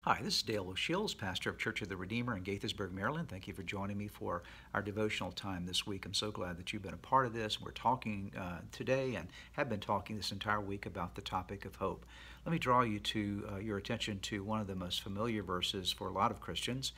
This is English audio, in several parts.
Hi, this is Dale O'Shields, pastor of Church of the Redeemer in Gaithersburg, Maryland. Thank you for joining me for our devotional time this week. I'm so glad that you've been a part of this. We're talking today and have been talking this entire week about the topic of hope. Let me draw your attention to one of the most familiar verses for a lot of Christians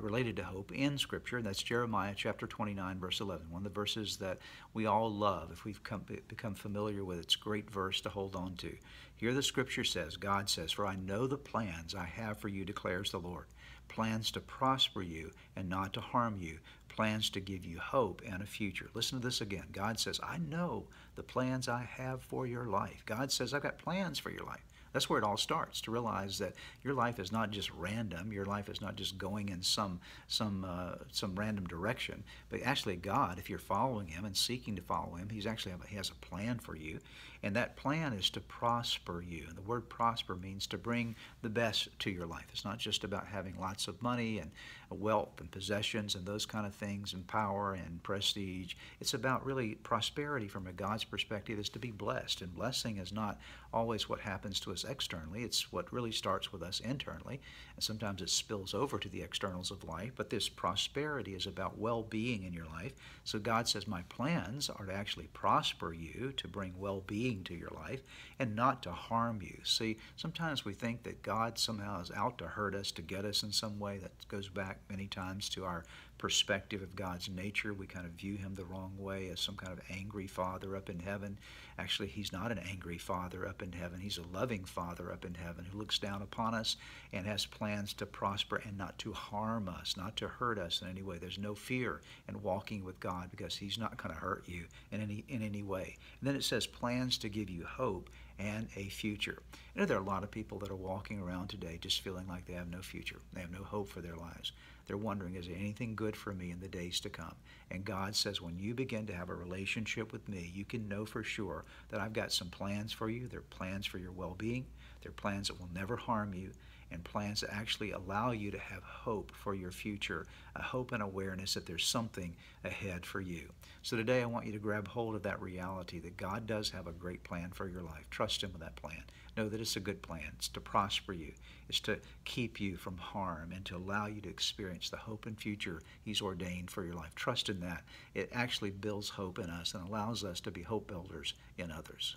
related to hope in Scripture, and that's Jeremiah chapter 29, verse 11. One of the verses that we all love if we've become familiar with. It's a great verse to hold on to. Here the Scripture says, God says, "For I know the plans I have for you, declares the Lord. Plans to prosper you and not to harm you. Plans to give you hope and a future." Listen to this again. God says, I know the plans I have for your life. God says, I've got plans for your life. That's where it all starts, to realize that your life is not just random. Your life is not just going in some random direction. But actually, God, if you're following Him and seeking to follow Him, He has a plan for you, and that plan is to prosper you. And the word prosper means to bring the best to your life. It's not just about having lots of money and wealth and possessions and those kind of things and power and prestige. It's about really prosperity from a God's perspective is to be blessed. And blessing is not always what happens to us externally. It's what really starts with us internally. And sometimes it spills over to the externals of life. But this prosperity is about well-being in your life. So God says, my plans are to actually prosper you, to bring well-being to your life, and not to harm you. See, sometimes we think that God somehow is out to hurt us, to get us in some way. That goes back many times to our perspective of God's nature. We kind of view Him the wrong way, as some kind of angry father up in heaven. Actually, He's not an angry father up in heaven. He's a loving Father up in heaven who looks down upon us and has plans to prosper and not to harm us, not to hurt us in any way. There's no fear in walking with God because He's not going to hurt you in any way. And then it says plans to give you hope and a future. You know, there are a lot of people that are walking around today just feeling like they have no future. They have no hope for their lives. They're wondering, is there anything good for me in the days to come? And God says, when you begin to have a relationship with me, you can know for sure that I've got some plans for you. They're plans for your well-being. They're plans that will never harm you, and plans that actually allow you to have hope for your future, a hope and awareness that there's something ahead for you. So today I want you to grab hold of that reality that God does have a great plan for your life. Trust Him with that plan. Know that it's a good plan. It's to prosper you. It's to keep you from harm and to allow you to experience the hope and future He's ordained for your life. Trust in that. It actually builds hope in us and allows us to be hope builders in others.